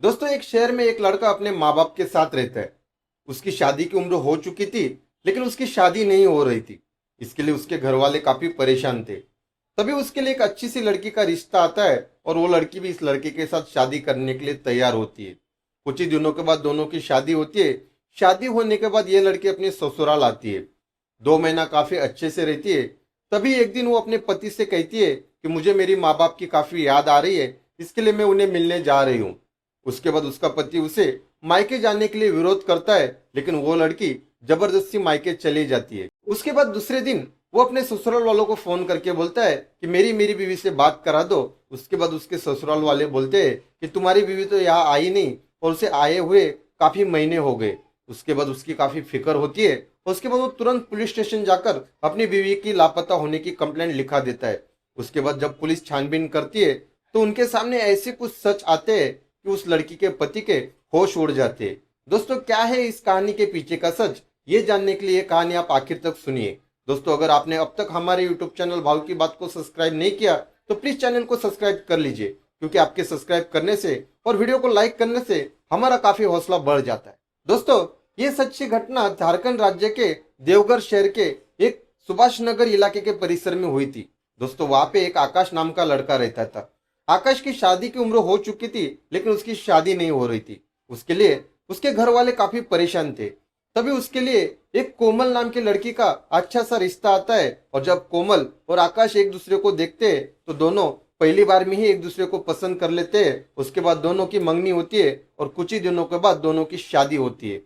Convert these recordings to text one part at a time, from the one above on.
दोस्तों, एक शहर में एक लड़का अपने माँ बाप के साथ रहता है। उसकी शादी की उम्र हो चुकी थी, लेकिन उसकी शादी नहीं हो रही थी। इसके लिए उसके घर वाले काफी परेशान थे। तभी उसके लिए एक अच्छी सी लड़की का रिश्ता आता है और वो लड़की भी इस लड़के के साथ शादी करने के लिए तैयार होती है। कुछ ही दिनों के बाद दोनों की शादी होती है। शादी होने के बाद ये लड़की अपने ससुराल आती है। 2 महीना काफी अच्छे से रहती है। तभी एक दिन वो अपने पति से कहती है कि मुझे मेरी माँ बाप की काफी याद आ रही है, इसके लिए मैं उन्हें मिलने जा रही हूँ। उसके बाद उसका पति उसे मायके जाने के लिए विरोध करता है, लेकिन वो लड़की जबरदस्ती मायके चली जाती है। उसके बाद दूसरे दिन वो अपने ससुराल वालों को फोन करके बोलता है कि मेरी मेरी बीवी से बात करा दो। उसके बाद उसके ससुराल वाले बोलते हैं कि तुम्हारी बीवी तो यहाँ आई नहीं और उसे आए हुए काफी महीने हो गए। उसके बाद उसकी काफी फिक्र होती है। उसके बाद वो तुरंत पुलिस स्टेशन जाकर अपनी बीवी की लापता होने की कंप्लेंट लिखा देता है। उसके बाद जब पुलिस छानबीन करती है तो उनके सामने ऐसे कुछ सच आते हैं कि उस लड़की के पति के होश उड़ जाते हैं। दोस्तों, क्या है इस कहानी के पीछे का सच, ये जानने के लिए कहानी आप आखिर तक सुनिए। दोस्तों, अगर आपने अब तक हमारे यूट्यूब चैनल भाव की बात को सब्सक्राइब नहीं किया तो प्लीज चैनल को सब्सक्राइब कर लीजिए, क्योंकि आपके सब्सक्राइब करने से और वीडियो को लाइक करने से हमारा काफी हौसला बढ़ जाता है। दोस्तों, ये सच्ची घटना झारखंड राज्य के देवघर शहर के एक सुभाष नगर इलाके के परिसर में हुई थी। दोस्तों, वहां पे एक आकाश नाम का लड़का रहता था। आकाश की शादी की उम्र हो चुकी थी, लेकिन उसकी शादी नहीं हो रही थी। उसके लिए उसके घर वाले काफी परेशान थे। तभी उसके लिए एक कोमल नाम की लड़की का अच्छा सा रिश्ता आता है, और जब कोमल और आकाश एक दूसरे को देखते हैं तो दोनों पहली बार में ही एक दूसरे को पसंद कर लेते हैं। उसके बाद दोनों की मंगनी होती है और कुछ ही दिनों के बाद दोनों की शादी होती है।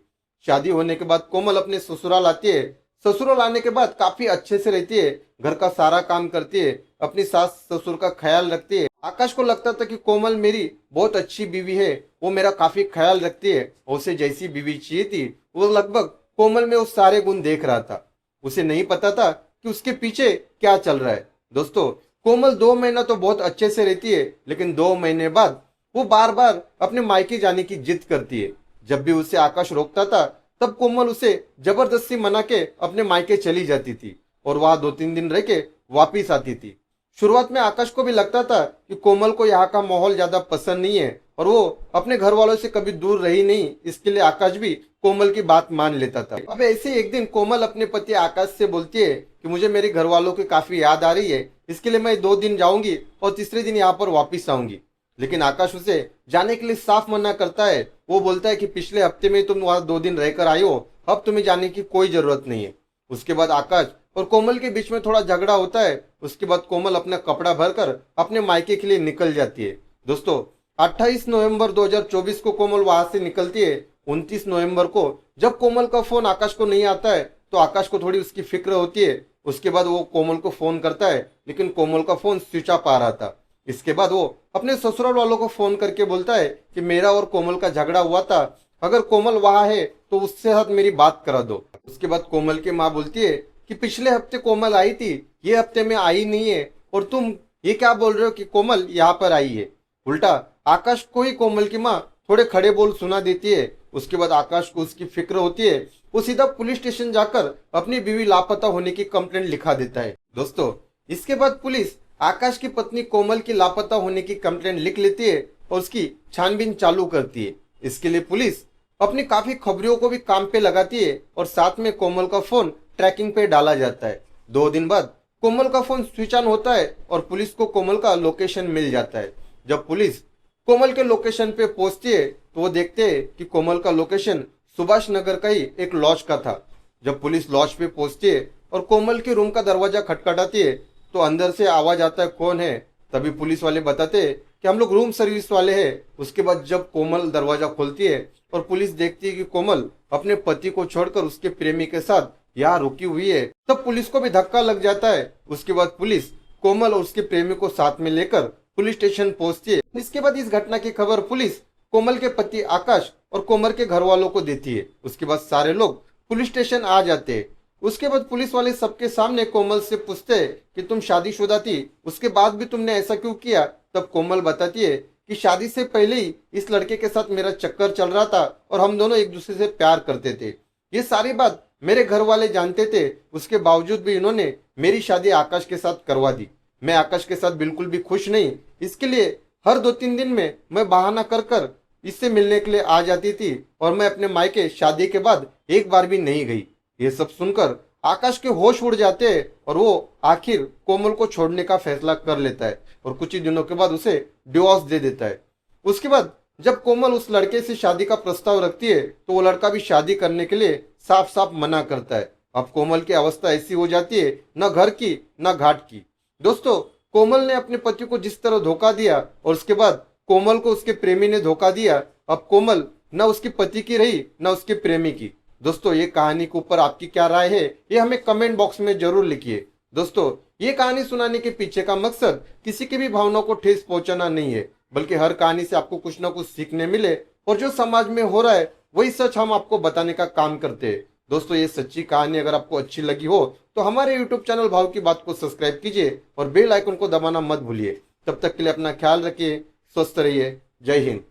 शादी होने के बाद कोमल अपने ससुराल आती है। ससुराल आने के बाद काफी अच्छे से रहती है, घर का सारा काम करती है, अपनी सास ससुर का ख्याल रखती है। आकाश को लगता था कि कोमल मेरी बहुत अच्छी बीवी है, वो मेरा काफी ख्याल रखती है, और उसे जैसी बीवी चाहिए थी वो लगभग कोमल में वो सारे गुण देख रहा था। उसे नहीं पता था कि उसके पीछे क्या चल रहा है। दोस्तों, कोमल 2 महीना तो बहुत अच्छे से रहती है, लेकिन 2 महीने बाद वो बार बार अपने मायके जाने की जिद करती है। जब भी उसे आकाश रोकता था तब कोमल उसे जबरदस्ती मना के अपने मायके चली जाती थी और वहां 2-3 दिन रह के वापिस आती थी। शुरुआत में आकाश को भी लगता था कि कोमल को यहाँ का माहौल ज्यादा पसंद नहीं है और वो अपने घर वालों से कभी दूर रही नहीं, इसके लिए आकाश भी कोमल की बात मान लेता था। अब ऐसे एक दिन कोमल अपने पति आकाश से बोलती है कि मुझे मेरे घर वालों की काफी याद आ रही है, इसके लिए मैं 2 दिन जाऊंगी और तीसरे दिन यहाँ पर वापिस आऊंगी। लेकिन आकाश उसे जाने के लिए साफ मना करता है। वो बोलता है कि पिछले हफ्ते में तुम वहां 2 दिन रहकर आई हो, अब तुम्हें जाने की कोई जरूरत नहीं है। उसके बाद आकाश और कोमल के बीच में थोड़ा झगड़ा होता है। उसके बाद कोमल अपना कपड़ा भरकर अपने मायके के लिए निकल जाती है। दोस्तों, 28 नवंबर 2024 को कोमल वहां से निकलती है। 29 नवंबर को जब कोमल का फोन आकाश को नहीं आता है तो आकाश को थोड़ी उसकी फिक्र होती है। उसके बाद वो कोमल को फोन करता है, लेकिन कोमल का फोन स्विच ऑफ आ रहा था। इसके बाद वो अपने ससुराल वालों को फोन करके बोलता है कि मेरा और कोमल का झगड़ा हुआ था, अगर कोमल वहां है तो उससे साथ मेरी बात करा दो। उसके बाद कोमल की माँ बोलती है कि पिछले हफ्ते कोमल आई थी, ये हफ्ते में आई नहीं है, और तुम ये क्या बोल रहे हो कि कोमल यहाँ पर आई है। उल्टा आकाश को ही कोमल की माँ थोड़े खड़े बोल सुना देती है। उसके बाद आकाश को उसकी फिक्र होती है। वो सीधा पुलिस स्टेशन जाकर अपनी बीवी लापता होने की कंप्लेंट लिखा देता है। दोस्तों, इसके बाद पुलिस आकाश की पत्नी कोमल की लापता होने की कंप्लेंट लिख लेती है और उसकी छानबीन चालू करती है। इसके लिए पुलिस अपनी काफी खबरों को भी काम पे लगाती है और साथ में कोमल का फोन ट्रैकिंग पे डाला जाता है। 2 दिन बाद कोमल का फोन स्विच ऑन होता है और पुलिस को कोमल का लोकेशन मिल जाता है। जब पुलिस कोमल के लोकेशन पे पहुंचती है तो वो देखते हैं कि कोमल का लोकेशन सुभाष नगर का ही एक लॉज का था। जब पुलिस लॉज पे पहुंचती है और कोमल के रूम का दरवाजा खटखटाती है तो अंदर से आवाज आता है, कौन है। तभी पुलिस वाले बताते हैं कि हम लोग रूम सर्विस वाले हैं। उसके बाद जब कोमल दरवाजा खोलती है और पुलिस देखती है कि कोमल अपने पति को छोड़कर उसके प्रेमी के साथ यहाँ रुकी हुई है, तब पुलिस को भी धक्का लग जाता है। उसके बाद पुलिस कोमल और उसके प्रेमी को साथ में लेकर पुलिस स्टेशन पहुंचती है। इसके बाद इस घटना की खबर पुलिस कोमल के पति आकाश और कोमल के घर वालों को देती है। उसके बाद सारे लोग पुलिस स्टेशन आ जाते हैं। उसके बाद पुलिस वाले सबके सामने कोमल से पूछते हैं कि तुम शादीशुदा थी, उसके बाद भी तुमने ऐसा क्यों किया। तब कोमल बताती है कि शादी से पहले ही इस लड़के के साथ मेरा चक्कर चल रहा था और हम दोनों एक दूसरे से प्यार करते थे। ये सारी बात मेरे घर वाले जानते थे, उसके बावजूद भी इन्होंने मेरी शादी आकाश के साथ करवा दी। मैं आकाश के साथ बिल्कुल भी खुश नहीं, इसके लिए हर 2-3 दिन में मैं बहाना कर कर इससे मिलने के लिए आ जाती थी और मैं अपने मायके शादी के बाद एक बार भी नहीं गई। ये सब सुनकर आकाश के होश उड़ जाते हैं और वो आखिर कोमल को छोड़ने का फैसला कर लेता है और कुछ ही दिनों के बाद उसे डिवोर्स दे देता है। उसके बाद जब कोमल उस लड़के से शादी का प्रस्ताव रखती है तो वो लड़का भी शादी करने के लिए साफ साफ मना करता है। अब कोमल की अवस्था ऐसी हो जाती है, न घर की न घाट की। दोस्तों, कोमल ने अपने पति को जिस तरह धोखा दिया और उसके बाद कोमल को उसके प्रेमी ने धोखा दिया, अब कोमल न उसके पति की रही न उसके प्रेमी की। दोस्तों, ये कहानी के ऊपर आपकी क्या राय है ये हमें कमेंट बॉक्स में जरूर लिखिए। दोस्तों, ये कहानी सुनाने के पीछे का मकसद किसी की भी भावनाओं को ठेस पहुंचाना नहीं है, बल्कि हर कहानी से आपको कुछ ना कुछ सीखने मिले और जो समाज में हो रहा है वही सच हम आपको बताने का काम करते हैं। दोस्तों, ये सच्ची कहानी अगर आपको अच्छी लगी हो तो हमारे यूट्यूब चैनल भाव की बात को सब्सक्राइब कीजिए और बेल आइकन को दबाना मत भूलिए। तब तक के लिए अपना ख्याल रखिए, स्वस्थ रहिए। जय हिंद।